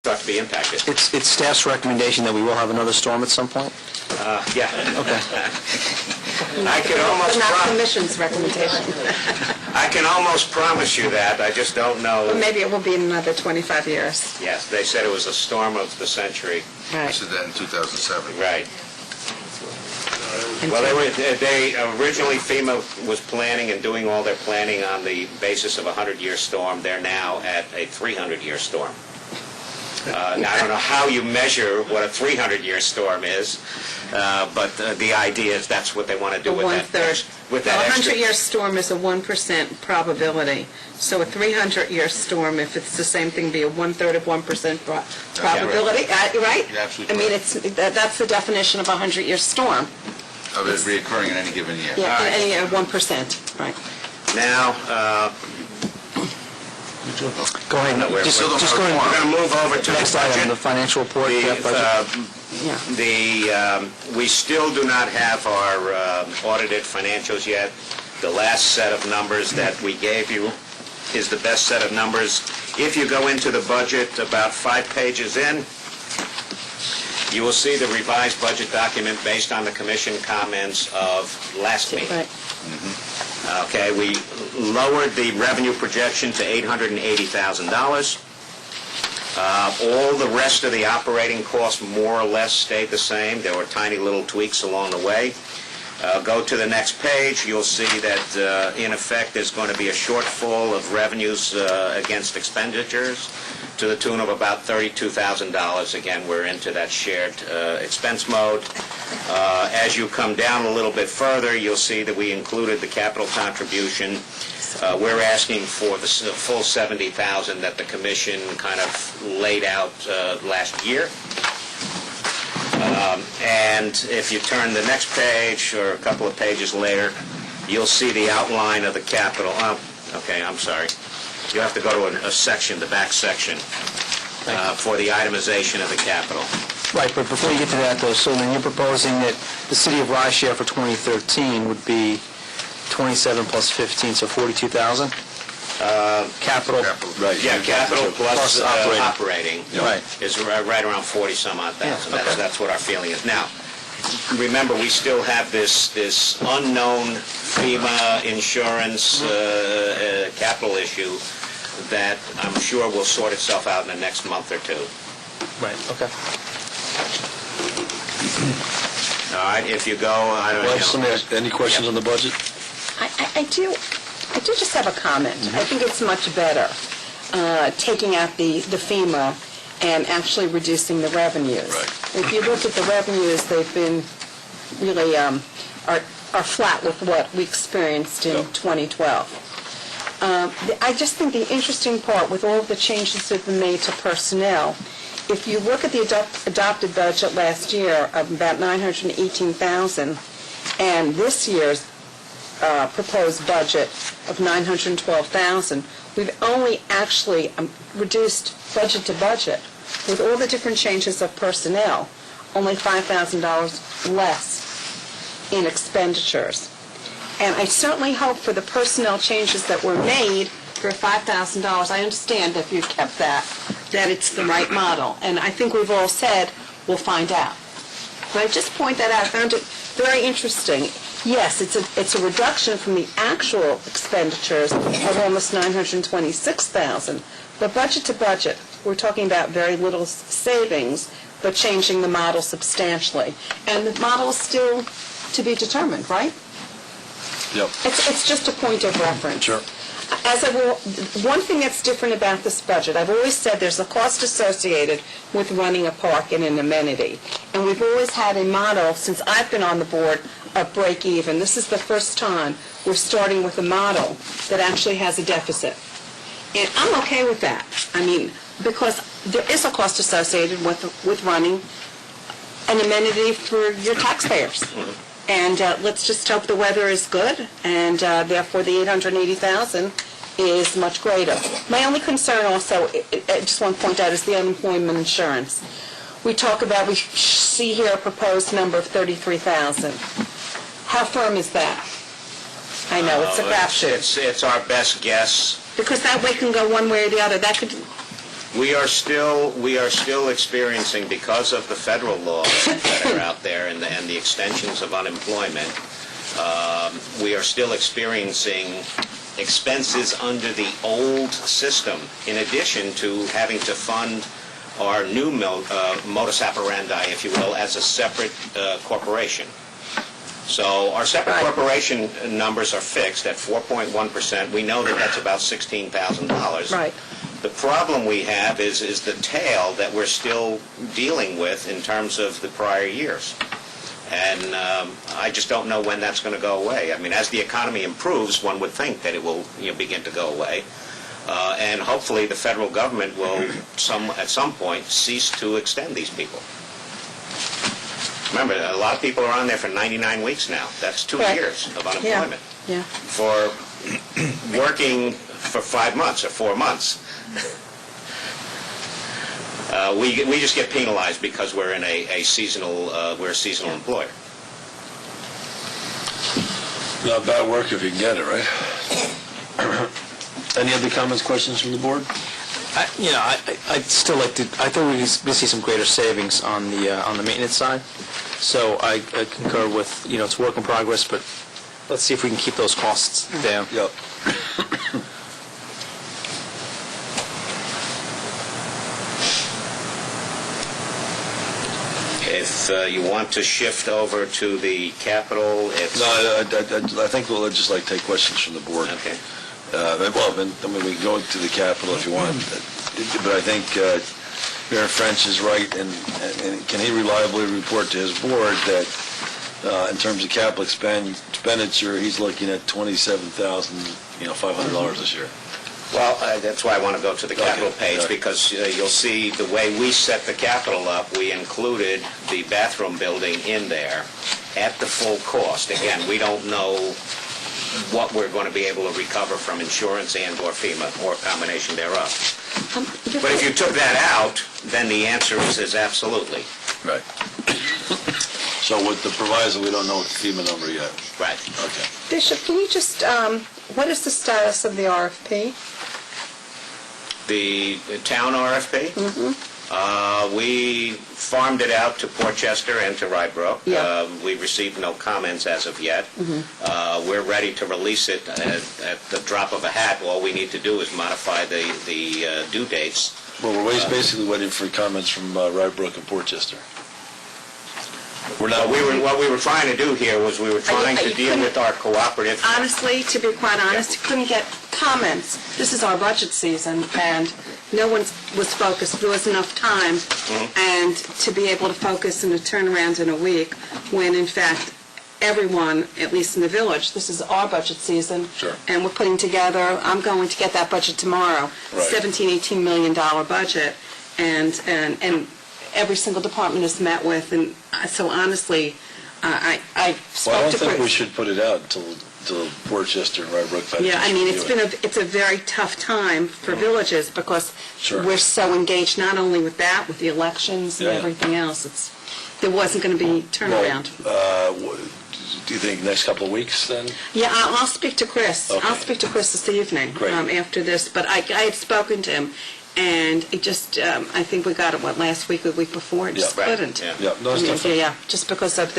thought to be impacted. It's staff's recommendation that we will have another storm at some point? Yeah. Okay. I can almost But not Commission's recommendation. I can almost promise you that. I just don't know. But maybe it will be in another 25 years. Yes, they said it was a storm of the century. I Right. said that in 2007. Right. Well, they originally, FEMA was planning and doing all their planning on the basis of a 100-year storm. They're now at a 300-year storm. Now, I don't know how you measure what a 300-year storm is, but the idea is that's what they want to do with that. With that A extra. 100-year storm is a 1% probability. So a 300-year storm, if it's the same thing, be a 1/3 of 1% probability, right? You're absolutely I mean, correct. that's the definition of a 100-year storm. Of it reoccurring in any given year. Yeah, All right. any 1%, right. Now, Go ahead. No, we're- Just we're- go ahead. we're going to move over to the Next item, the budget. financial report. that budget. Yeah. We still do not have our audited financials yet. The last set of numbers that we gave you is the best set of numbers. If you go into the budget about 5 pages in, you will see the revised budget document based on the commission comments of last meeting. Right. Okay, we lowered the revenue projection to $880,000. All the rest of the operating costs more or less stayed the same. There were tiny little tweaks along the way. Go to the next page, you'll see that in effect there's going to be a shortfall of revenues against expenditures to the tune of about $32,000. Again, we're into that shared expense mode. As you come down a little bit further, you'll see that we included the capital contribution. We're asking for the full $70,000 that the commission kind of laid out last year. And if you turn the next page, or a couple of pages later, you'll see the outline of the capital. Okay, I'm sorry. You have to go to a section, the back section, for the itemization of the capital. Right, but before you get to that, though, so then you're proposing that the City of Rye share for 2013 would be 27 plus 15, so 42,000? Capital. Right. Yeah, capital plus operating. operating Right. is right around 40-some-odd thousand. Yeah, okay. That's what our feeling is. Now, remember, we still have this unknown FEMA insurance capital issue that I'm sure will sort itself out in the next month or two. Right, okay. All right, if you go, I don't know. Any questions on the budget? I do just have a comment. I think it's much better taking out the FEMA and actually reducing the revenues. Right. If you look at the revenues, they've been really are flat with what we experienced in 2012. I just think the interesting part with all of the changes that have been made to personnel, if you look at the adopted budget last year of about $918,000 and this year's proposed budget of $912,000, we've only actually reduced budget to budget with all the different changes of personnel, only $5,000 less in expenditures. And I certainly hope for the personnel changes that were made for $5,000, I understand if you kept that it's the right model. And I think we've all said we'll find out. But I just point that out. I found it very interesting. Yes, it's a reduction from the actual expenditures of almost $926,000. But budget to budget, we're talking about very little savings, but changing the model substantially. And the model is still to be determined, right? Yep. It's just a point of reference. Sure. One thing that's different about this budget, I've always said there's a cost associated with running a park and an amenity. And we've always had a model, since I've been on the board, of break even. This is the first time we're starting with a model that actually has a deficit. And I'm okay with that. I mean, because there is a cost associated with running an amenity for your taxpayers. And let's just hope the weather is good, and therefore the $880,000 is much greater. My only concern also, I just want to point out, is the unemployment insurance. We see here a proposed number of $33,000. How firm is that? I know, it's a crapshoot. It's our best guess. Because that way can go one way or the other. That could We are still experiencing, because of the federal laws that are out there and the extensions of unemployment, we are still experiencing expenses under the old system, in addition to having to fund our new modus operandi, if you will, as a separate corporation. So our separate Right. corporation numbers are fixed at 4.1%. We know that that's about $16,000. Right. The problem we have is the tail that we're still dealing with in terms of the prior years. And I just don't know when that's going to go away. I mean, as the economy improves, one would think that it will begin to go away. And hopefully the federal government will, at some point, cease to extend these people. Remember, a lot of people are on there for 99 weeks now. That's 2 Correct. years of unemployment. Yeah. For working for 5 months or 4 months. We just get penalized because we're in a seasonal employer. Not bad work if you can get it, right? Any other comments, questions from the board? I'd still like to, I thought we'd see some greater savings on the maintenance side. So I concur with, it's work in progress, but let's see if we can keep those costs down. Yep. If you want to shift over to the capital, it's... No, I think we'll just take questions from the board. Okay. Well, then we can go to the capital if you want, but I think Mayor French is right, and can he reliably report to his board that in terms of capital expenditure, he's looking at $27,500 this year? Well, that's why I want to go to the capital page, because you'll see the way we set the capital up, we included the bathroom building in there at the full cost. Again, we don't know what we're going to be able to recover from insurance and/or FEMA, or a combination thereof. But if you took that out, then the answer is absolutely. Right. So with the proviso, we don't know the FEMA number yet. Right. Okay. Bishop, can you just, what is the status of the RFP? The town RFP? Mm-hmm. We farmed it out to Portchester and to Rybrook. Yeah. We received no comments as of yet. Mm-hmm. We're ready to release it at the drop of a hat. All we need to do is modify the due dates. Well, we're basically waiting for comments from Rybrook and Portchester. What we were trying to do here was we were trying to deal with our cooperative. Honestly, to be quite honest, couldn't get comments. This is our budget season, and no one was focused. There was enough time, and to be able to focus and to turn around in a week, when in fact everyone, at least in the village, this is our budget season, Sure. and we're putting together. I'm going to get that budget tomorrow. Right. $17-18 million budget, and every single department is met with, and so honestly, I spoke Well, I to don't think we Chris. should put it out until Portchester and Rybrook. Yeah, I mean, it's a very tough time for villages, because Sure. we're so engaged not only with that, with the elections and Yeah. everything else. There wasn't going to be turnaround. Do you think next couple of weeks then? Yeah, I'll speak to Chris. Okay. I'll speak to Chris this evening. Great. After this, but I had spoken to him, and it just, I think we got it, last week or the week before, it just Yeah, right, couldn't. yeah. Yeah, no, it's different. Yeah, just because of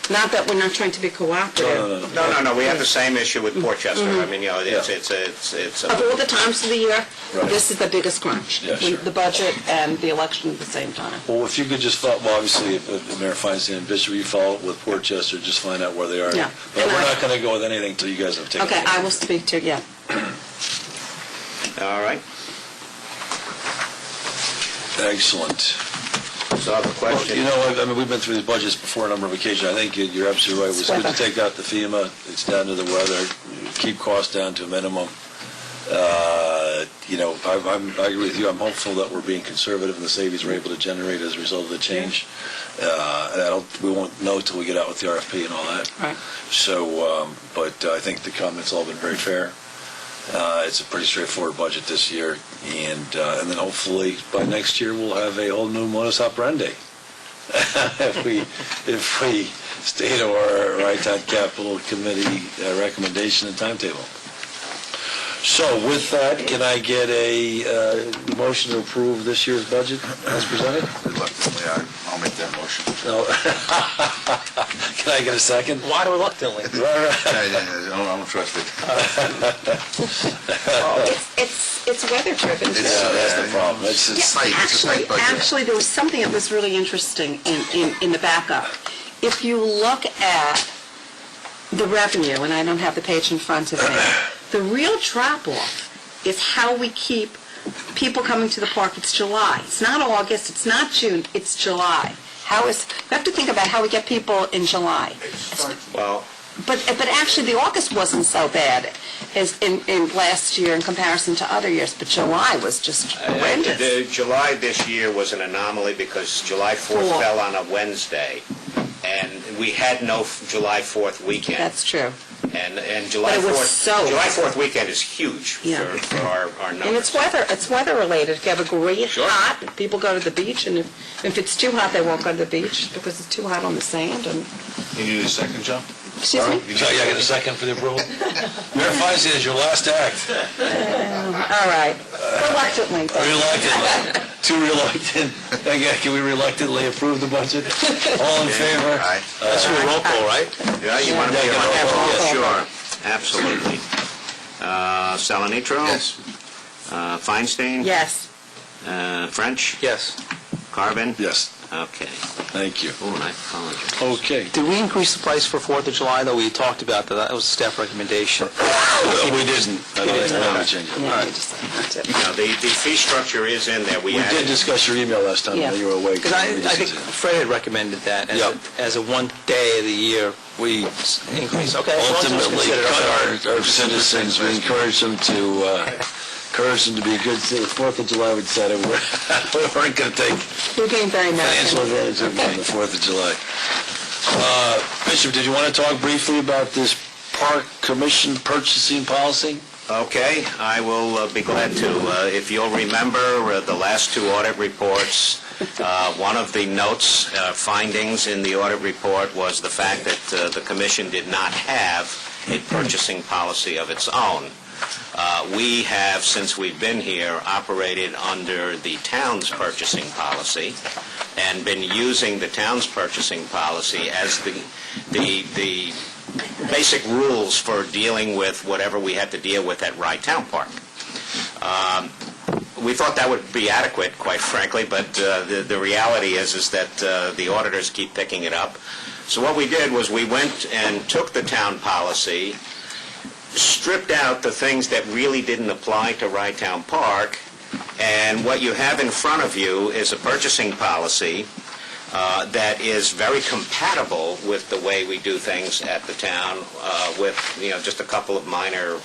not that we're not trying to be cooperative. No, we have the same issue with Portchester. I mean, it's Of all the times of the year, Right. this is the biggest crunch. Yeah, sure. The budget and the election at the same time. Well, if you could just follow, well, obviously, if Mayor Feinstein and Bishop, you follow up with Portchester, just find out where they are. Yeah. But And we're I- not going to go with anything until you guys have taken Okay, care of I it. will speak to, yeah. all right. Excellent. So I have a Well, question. I mean, we've been through these budgets before on a number of occasions. I think you're absolutely right. It was good to Weather. take out the FEMA. It's down to the weather. Keep costs down to a minimum. I agree with you. I'm hopeful that we're being conservative in the savings we're able to generate as a result of the change. We won't know till we get out with the RFP and all that. Right. So, but I think the comments all been very fair. It's a pretty straightforward budget this year, and then hopefully by next year we'll have a whole new modus operandi. if we stay to our right-hand capital committee recommendation and timetable. So with that, can I get a motion to approve this year's budget as presented? Reluctantly, I'll make that motion. No. Can I get a second? Why reluctantly? I don't trust it. It's weather-driven, too. That's the problem. It's just, It's a tight budget. Actually, there was something that was really interesting in the backup. If you look at the revenue, and I don't have the page in front of me, the real drop-off is how we keep people coming to the park. It's July. It's not August, it's not June, it's July. We have to think about how we get people in July. Well, But actually, the August wasn't so bad as in last year in comparison to other years, but July was just horrendous. the July this year was an anomaly because July 4th Fourth. fell on a Wednesday, and we had no July 4th weekend. That's true. And July But it was 4th, so- July 4th weekend is huge Yeah. for our numbers. And it's weather related. If you have a great Sure. hot, people go to the beach, and if it's too hot, they won't go to the beach because it's too hot on the sand. And You need a second, Joe? excuse me. so I get a second for the approval? Mayor Feinstein is your last act. All right, reluctantly. Reluctantly. Too reluctant. Again, can we reluctantly approve the budget? All in favor? Aye. That's your roll call, right? Yeah, you want to be a Yeah, roll roll call? call, Sure, absolutely. Salanitro? Yes. Feinstein? Yes. French? Yes. Carbon? Yes, Okay. thank you. Oh, and I apologize. Okay. Did we increase the price for 4th of July, though? We talked about that. That was a staff recommendation. We didn't. I don't want to change it. Yeah, you just have to. Now, the fee structure is in there. We did discuss your email last time Yeah. when you were away. Because I think Fred had recommended that Yep. as a one day of the year We increase. Okay. as long as it's ultimately considered. cut our citizens, we encourage them to be good to the 4th of July. We decided we weren't going to take You're being very financial nice. advantage of the 4th of July. Bishop, did you want to talk briefly about this park commission purchasing policy? Okay, I will be glad to. If you'll remember the last two audit reports, one of the notes, findings in the audit report was the fact that the commission did not have a purchasing policy of its own. We have, since we've been here, operated under the town's purchasing policy and been using the town's purchasing policy as the basic rules for dealing with whatever we had to deal with at Rye Town Park. We thought that would be adequate, quite frankly, but the reality is that the auditors keep picking it up. So what we did was we went and took the town policy, stripped out the things that really didn't apply to Rye Town Park, and what you have in front of you is a purchasing policy that is very compatible with the way we do things at the town, with just a couple of minor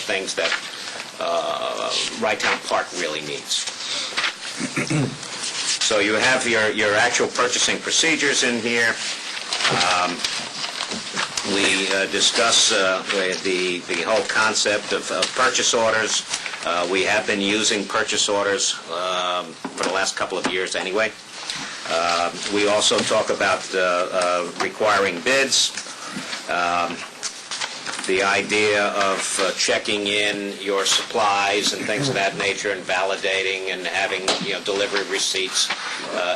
things that Rye Town Park really needs. So you have your actual purchasing procedures in here. We discuss the whole concept of purchase orders. We have been using purchase orders for the last couple of years anyway. We also talk about requiring bids, the idea of checking in your supplies and things of that nature and validating and having delivery receipts,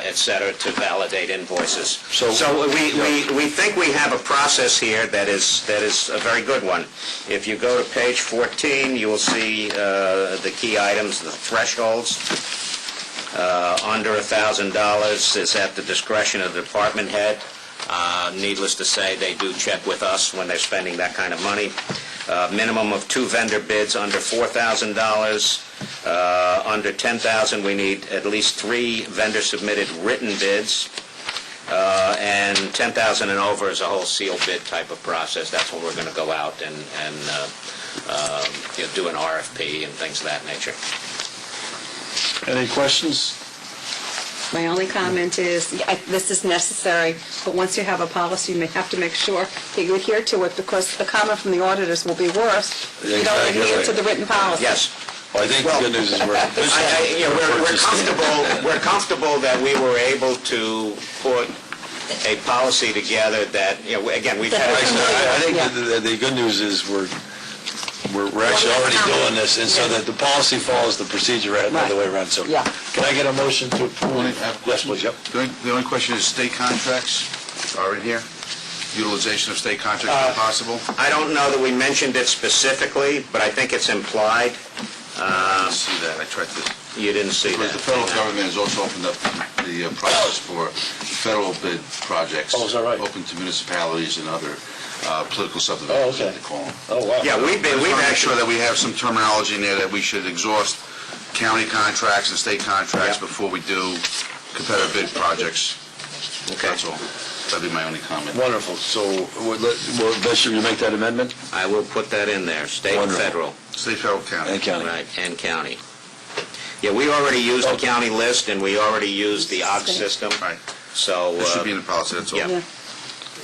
et cetera, to validate invoices. So we think we have a process here that is a very good one. If you go to page 14, you will see the key items, the thresholds. Under $1,000 is at the discretion of the department head. Needless to say, they do check with us when they're spending that kind of money. Minimum of 2 vendor bids under $4,000. Under $10,000, we need at least 3 vendor-submitted written bids. And $10,000 and over is a whole sealed bid type of process. That's when we're going to go out and do an RFP and things of that nature. Any questions? My only comment is, this is necessary, but once you have a policy, you may have to make sure that you adhere to it, because the comment from the auditors will be worse if you don't Exactly adhere right. to the written policy. Yes. Well, I think the good news is We're comfortable that we were able to put a policy together that, again, we've had... I think Yeah. the good news is we're actually already doing this, and so that the policy follows the procedure right the other way around. So, Yeah. can I get a motion to Only- approve? I have a Yes, question. please, yep. The only question is state contracts are in here? Utilization of state contracts if possible? I don't know that we mentioned it specifically, but I think it's implied. I didn't see that, I tried to... You didn't see Because that. the federal government has also opened up the process for federal bid projects. Oh, is that right? Open to municipalities and other political Oh, subdivisions, okay. as they call them. Oh, wow. Yeah, we've I just want to make sure actually, that we have some terminology in there that we should exhaust county contracts and state contracts Yeah. before we do competitive bid projects. Okay. That's all. That'd be my only comment. Wonderful. So, Bishop, you make that amendment? I will put that in there, state and Wonderful. federal. State, federal, county. And county. Right, and county. Yeah, we already used the county list, and we already used the OG system, Right. so... It should be in the policy, that's all. yeah. Yeah.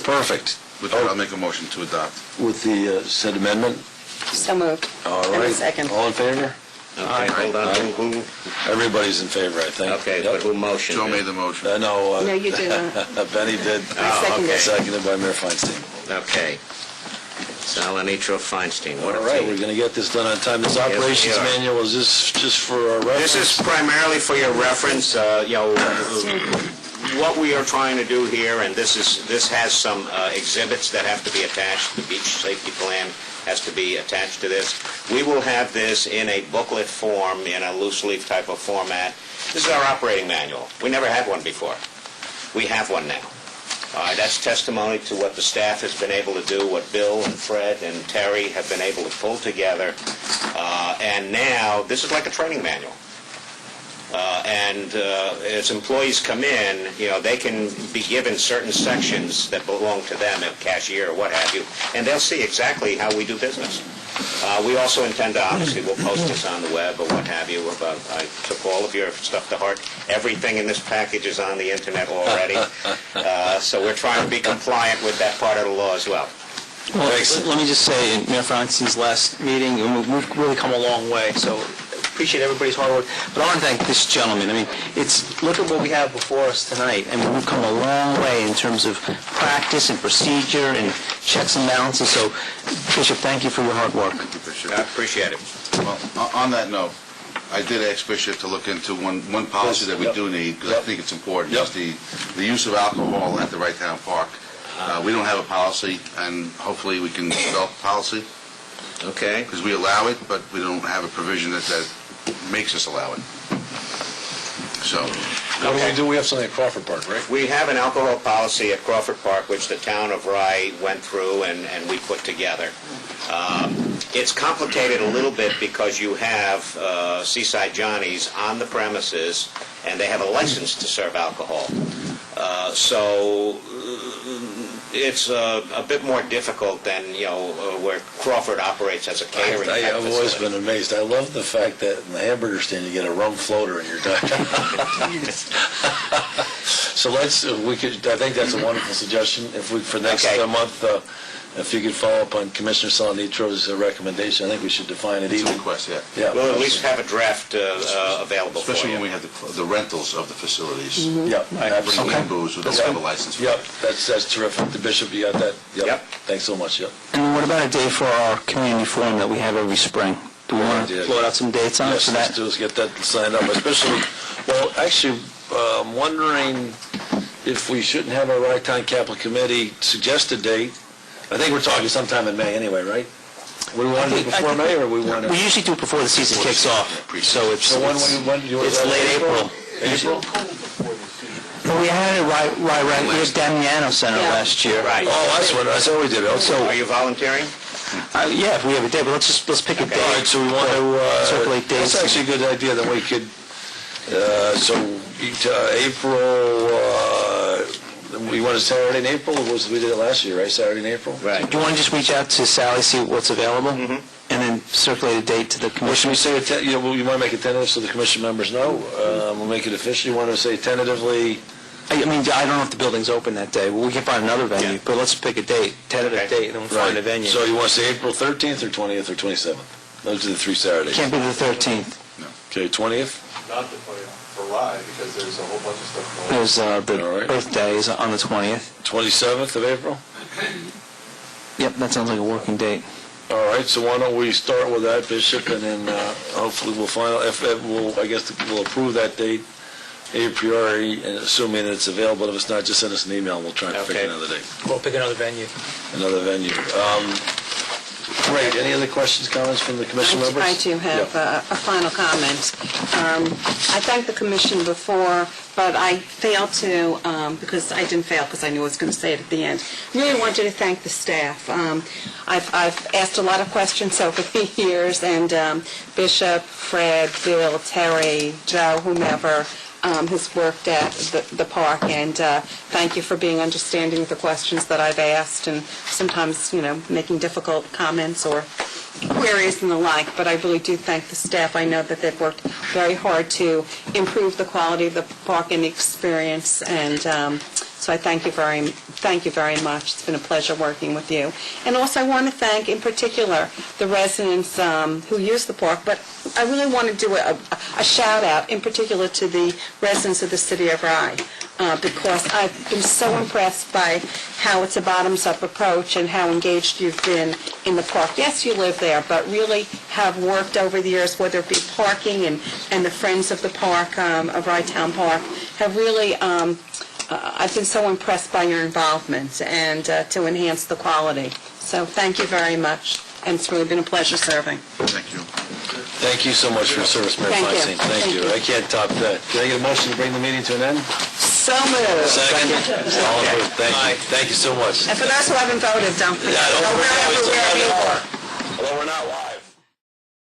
Perfect. With that, I'll make a motion to adopt. With the said amendment? So moved. All And a right. second. All in favor? Okay, hold on. Who- Everybody's in favor, I think. Okay, Yep. but who motioned Joe it? made the motion. No, No, you did not. Benny did. I seconded okay. it. Seconded by Mayor Feinstein. Okay. Salanitro Feinstein, what a All right, team. we're going to get this done on time. This we operations are. manual, is this just for our reference? This is primarily for your reference, what we are trying to do here, and this has some exhibits that have to be attached. The beach safety plan has to be attached to this. We will have this in a booklet form, in a loose leaf type of format. This is our operating manual. We never had one before. We have one now. That's testimony to what the staff has been able to do, what Bill and Fred and Terry have been able to pull together. And now, this is like a training manual. And as employees come in, they can be given certain sections that belong to them, a cashier or what have you, and they'll see exactly how we do business. We also intend to, obviously, we'll post this on the web or what have you. I took all of your stuff to heart. Everything in this package is on the internet already. So we're trying to be compliant with that part of the law as well. Well, let me just say, in Mayor Feinstein's last meeting, we've really come a long way, so appreciate everybody's hard work. But I want to thank this gentleman. I mean, look at what we have before us tonight. I mean, we've come a long way in terms of practice and procedure and checks and balances. So, Bishop, thank you for your hard work. Thank you, Bishop. I appreciate it. Well, on that note, I did ask Bishop to look into one policy that we do need, because I think it's important, Yep. is the use of alcohol at the Right Town Park. We don't have a policy, and hopefully we can develop a policy, Okay? because we allow it, but we don't have a provision that makes us allow it. So, What do we do? We have something at Crawford Park, right? We have an alcohol policy at Crawford Park, which the town of Rye went through and we put together. It's complicated a little bit because you have Seaside Johnny's on the premises, and they have a license to serve alcohol. So it's a bit more difficult than, where Crawford operates as a catering type I've always facility. been amazed. I love the fact that in the hamburger stand, you get a rum floater in your diet. So I think that's a wonderful suggestion. If we, for next Okay. month, if you could follow up on Commissioner Salanitro's recommendation, I think we should define it it's a even. request, yeah. Yeah. We'll at least have a draft available for Especially when we you. have the rentals of the facilities. Yep, Bringing absolutely. in booze, we don't have a license for Yep, it. that's terrific. The Bishop, you got that? Yep. Thanks so much, yep. And what about a day for our community forum that we have every spring? Do we want idea. to float out some dates on it Yes, for let's that? do is get that signed up, especially, well, actually, I'm wondering if we shouldn't have our Ragtime Capital Committee suggest a date. I think we're talking sometime in May anyway, right? We want to do it before May, or we want to? We usually do it before the season kicks off, so it's So when do you? it's late April. April? Well, we had it right here at Damiano Center Yeah. last year. Right. Oh, that's what we did. So, Are you volunteering? yeah, if we have a day, but let's pick a All right, date. so we want to... Circulate dates. That's actually a good idea, that we could, April, we want a Saturday in April, or we did it last year, right, Saturday in April? Right. Do you want to just reach out to Sally, see what's available, and then circulate a date to the Or should commission? we say, you want to make it tentative so the commission members know? We'll make it official. You want to say tentatively? I mean, I don't know if the building's open that day. Well, we can find another venue, Yeah. but let's pick a date, tentative Okay. date, and then we'll find a venue. So you want to say April 13th or 20th or 27th? Those are the three Saturdays. Can't be the 13th. Okay, 20th? Not the 20th for Rye, because there's a whole bunch of stuff going on. There's the All right. Earth Day is on the 20th. 27th of April? Yep, that sounds like a working date. All right, so why don't we start with that, Bishop, and then hopefully we'll approve that date a priori, and assuming it's available. If it's not, just send us an email, and we'll try and pick Okay. another date, We'll pick another venue. another venue. Great, any other questions, comments from the commission members? I do have Yeah. a final comment. I thanked the commission before, but I failed to, because I didn't fail, because I knew I was going to say it at the end. Really wanted to thank the staff. I've asked a lot of questions over the years, and Bishop, Fred, Bill, Terry, Joe, whomever, has worked at the park, and thank you for being understanding of the questions that I've asked, and sometimes, making difficult comments or queries and the like, but I really do thank the staff. I know that they've worked very hard to improve the quality of the park and the experience, and so I thank you very much. It's been a pleasure working with you. And also I want to thank, in particular, the residents who use the park, but I really want to do a shout-out, in particular, to the residents of the city of Rye, because I've been so impressed by how it's a bottoms-up approach and how engaged you've been in the park. Yes, you live there, but really have worked over the years, whether it be parking and the Friends of the Park, of Rye Town Park, have really... I've been so impressed by your involvement and to enhance the quality. So thank you very much, and it's really been a pleasure serving. Thank you. Thank you so much for your service, Mayor Thank you. Feinstein. Thank Thank you. you. I can't top that. Can I get a motion to bring the meeting to an end? So moved. Second. All approved. Thank you. Thank you so much. And for those who haven't voted, don't forget. Yeah, don't forget, we still have Wherever you an hour. are. Although we're not live.